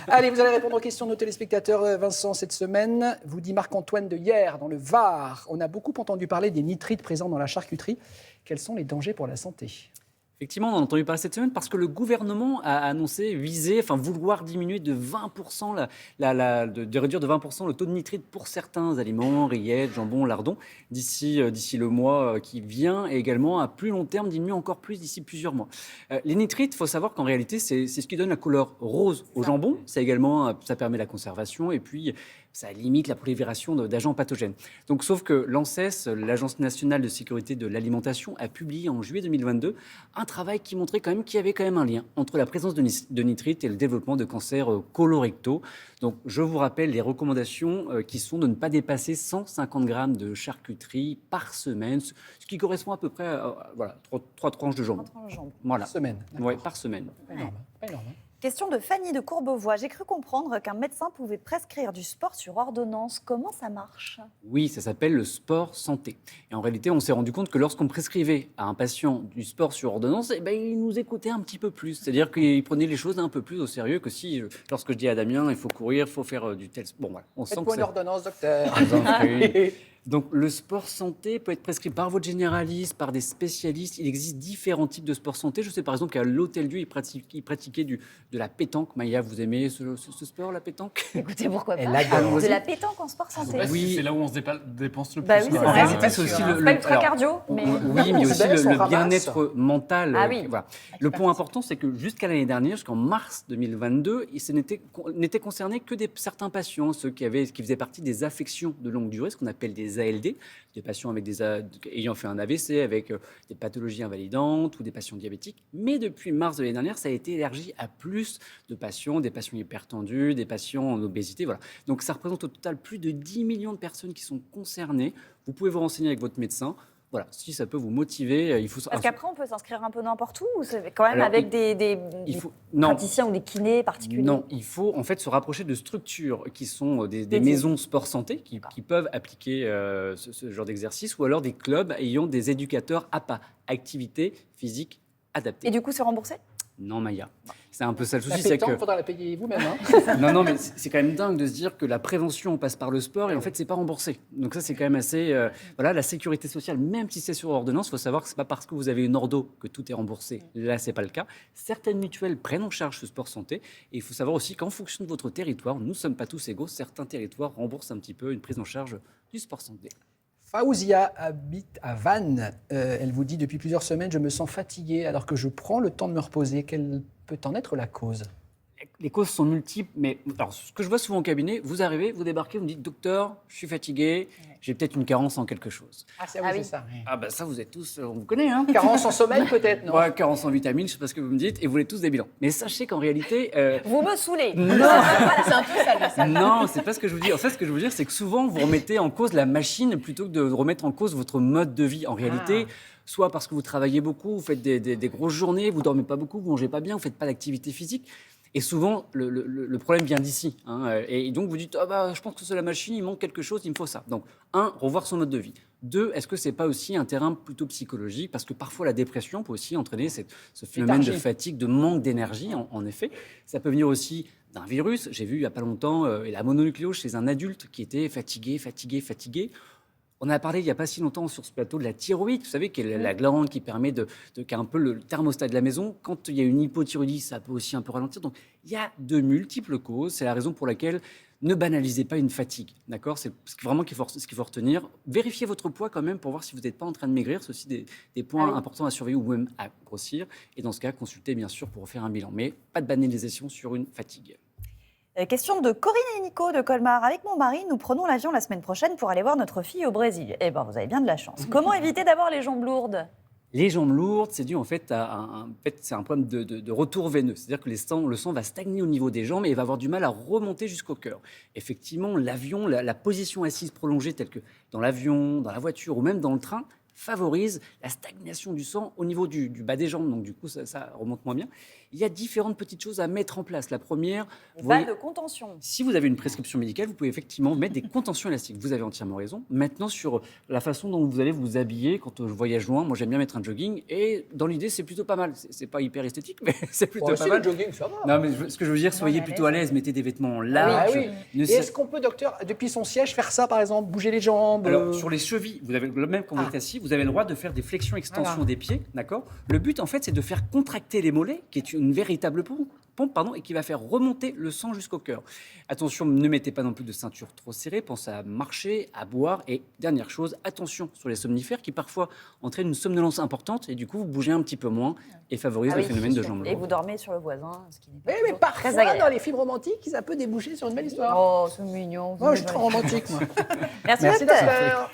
Allez, vous allez répondre aux questions de nos téléspectateurs. Vincent, cette semaine, vous dit Marc-Antoine de Hyères, dans le Var. On a beaucoup entendu parler des nitrites présents dans la charcuterie. Quels sont les dangers pour la santé ? Effectivement, on a entendu parler cette semaine parce que le gouvernement a annoncé vouloir diminuer de 20%, de réduire de 20% le taux de nitrite pour certains aliments, rillettes, jambon, lardons, d'ici le mois qui vient, et également à plus long terme, diminuer encore plus d'ici plusieurs mois. Les nitrites, il faut savoir qu'en réalité, c'est ce qui donne la couleur rose au jambon. Ça permet la conservation et puis ça limite la prolifération d'agents pathogènes. Donc, sauf que l'ANSES, l'Agence nationale de sécurité de l'alimentation, a publié en juillet 2022 un travail qui montrait quand même qu'il y avait quand même un lien entre la présence de nitrite et le développement de cancers colorectaux. Donc, je vous rappelle les recommandations qui sont de ne pas dépasser 150 grammes de charcuterie par semaine, ce qui correspond à peu près à 3 tranches de jambon. 3 tranches de jambon. Voilà. Par semaine. Oui, par semaine. Pas énorme. Pas énorme. Question de Fanny de Courbevoie. J'ai cru comprendre qu'un médecin pouvait prescrire du sport sur ordonnance. Comment ça marche ? Oui, ça s'appelle le sport santé. Et en réalité, on s'est rendu compte que lorsqu'on prescrivait à un patient du sport sur ordonnance, il nous écoutait un petit peu plus. C'est-à-dire qu'il prenait les choses un peu plus au sérieux que si, lorsque je dis à Damien, il faut courir, il faut faire du tel... Bon, voilà, on sent que Faites-moi une ordonnance, docteur. Donc, le sport santé peut être prescrit par votre généraliste, par des spécialistes. Il existe différents types de sport santé. Je sais par exemple qu'à l'Hôtel-Dieu, ils pratiquaient de la pétanque. Maïa, vous aimez ce sport, la pétanque ? Écoutez, pourquoi pas ? Elle adore. De la pétanque en sport santé. Oui. C'est là où on se dépense le plus. Bah oui, c'est En vrai. réalité, c'est aussi C'est pas ultra cardio, mais... Oui, mais aussi le bien-être mental. Ah oui. Voilà. Le point important, c'est que jusqu'à l'année dernière, jusqu'en mars 2022, n'était concerné que certains patients, ceux qui faisaient partie des affections de longue durée, ce qu'on appelle des ALD, des patients ayant fait un AVC, avec des pathologies invalidantes ou des patients diabétiques. Mais depuis mars de l'année dernière, ça a été élargi à plus de patients, des patients hypertendus, des patients en obésité. Voilà. Donc ça représente au total plus de 10 millions de personnes qui sont concernées. Vous pouvez vous renseigner avec votre médecin. Voilà, si ça peut vous motiver, il faut... Parce qu'après, on peut s'inscrire un peu n'importe où, ou c'est quand même Alors, avec des praticiens ou des kinés particuliers? Non, il faut en fait se rapprocher de structures qui sont des maisons sport santé qui peuvent appliquer ce genre d'exercice, ou alors des clubs ayant des éducateurs APA, activité physique adaptée. Et du coup, c'est remboursé? Non, Maïa. C'est un peu ça le souci. La pétanque, il faudra la payer vous-même. Non, mais c'est quand même dingue de se dire que la prévention passe par le sport et en fait, c'est pas remboursé. Donc ça, c'est quand même assez... la sécurité sociale, même si c'est sur ordonnance, il faut savoir que c'est pas parce que vous avez une ordo que tout est remboursé. Là, c'est pas le cas. Certaines mutuelles prennent en charge ce sport santé. Et il faut savoir aussi qu'en fonction de votre territoire, nous ne sommes pas tous égaux. Certains territoires remboursent un petit peu une prise en charge du sport santé. Faouzia habite à Vannes. Elle vous dit, depuis plusieurs semaines, je me sens fatiguée alors que je prends le temps de me reposer. Quelle peut en être la cause ? Les causes sont multiples, mais alors, ce que je vois souvent au cabinet, vous arrivez, vous débarquez, vous me dites « Docteur, je suis fatigué, j'ai peut-être une carence en quelque chose. » C'est ça. Oui. Ah ben ça, vous êtes tous, on vous connaît, hein. Carence en sommeil peut-être, non ? Ouais, carence en vitamines, je sais pas ce que vous me dites, et vous voulez tous des bilans. Mais sachez qu'en réalité... Vous me saoulez. Non, c'est un peu ça. Non, c'est pas ce que je vous dis. En fait, ce que je veux dire, c'est que souvent, vous remettez en cause la machine plutôt que de remettre en cause votre mode de vie. En réalité, soit parce que vous travaillez beaucoup, vous faites des grosses journées, vous dormez pas beaucoup, vous mangez pas bien, vous faites pas d'activité physique. Et souvent, le problème vient d'ici. Et donc, vous dites, je pense que c'est la machine, il manque quelque chose, il me faut ça. Donc, revoir son mode de vie. 2, est-ce que c'est pas aussi un terrain plutôt psychologique ? Parce que parfois, la dépression peut aussi entraîner ce phénomène de fatigue, de manque d'énergie, en effet. Ça peut venir aussi d'un virus. J'ai vu il n'y a pas longtemps la mononucléose chez un adulte qui était fatigué. On a parlé il n'y a pas si longtemps sur ce plateau de la thyroïde, vous savez, qui est la glande qui permet qui est un peu le thermostat de la maison. Quand il y a une hypothyroïdie, ça peut aussi un peu ralentir. Donc, il y a de multiples causes. C'est la raison pour laquelle ne banalisez pas une fatigue, d'accord ? C'est vraiment ce qu'il faut retenir. Vérifiez votre poids quand même pour voir si vous n'êtes pas en train de maigrir. C'est aussi des points importants à surveiller ou même à grossir. Et dans ce cas, consultez bien sûr pour refaire un bilan. Mais pas de banalisation sur une fatigue. Question de Corinne et Nico de Colmar. Avec mon mari, nous prenons l'avion la semaine prochaine pour aller voir notre fille au Brésil. Eh bien, vous avez bien de la chance. Comment éviter d'avoir les jambes lourdes ? Les jambes lourdes, c'est dû en fait c'est un problème de retour veineux. C'est-à-dire que le sang va stagner au niveau des jambes et va avoir du mal à remonter jusqu'au cœur. Effectivement, l'avion, la position assise prolongée telle que dans l'avion, dans la voiture ou même dans le train, favorise la stagnation du sang au niveau du bas des jambes. Donc, du coup, ça remonte moins bien. Il y a différentes petites choses à mettre en place. La première, Des vous balles voyez, de contention. si vous avez une prescription médicale, vous pouvez effectivement mettre des contentions élastiques. Vous avez entièrement raison. Maintenant, sur la façon dont vous allez vous habiller quand je voyage loin, moi j'aime bien mettre un jogging et dans l'idée, c'est plutôt pas mal. C'est pas hyper esthétique, mais c'est plutôt pas mal. Le jogging, ça va. Non, mais ce que je veux dire, soyez mais plutôt à l'aise, mettez des vêtements Ah larges. oui. Ne Et sa- est-ce qu'on peut, docteur, depuis son siège, faire ça, par exemple, bouger les jambes Alors, sur les chevilles, vous avez le même quand vous Ah. êtes assis, vous avez le droit de faire des flexions-extensions Voilà. des pieds, d'accord? Le but, en fait, c'est de faire contracter les mollets, qui est une véritable pompe, et qui va faire remonter le sang jusqu'au cœur. Attention, ne mettez pas non plus de ceinture trop serrée, pensez à marcher, à boire, et dernière chose, attention sur les somnifères qui parfois entraînent une somnolence importante, et du coup, vous bougez un petit peu moins et favorisent Ah le oui, phénomène de jambes Et lourdes. vous dormez sur le voisin, ce qui n'est pas Mais toujours parfois, très agréable. dans les films romantiques, ça peut déboucher sur une belle histoire. Oh, c'est mignon. Moi, je suis trop romantique, moi. Merci, Merci, docteur. docteur.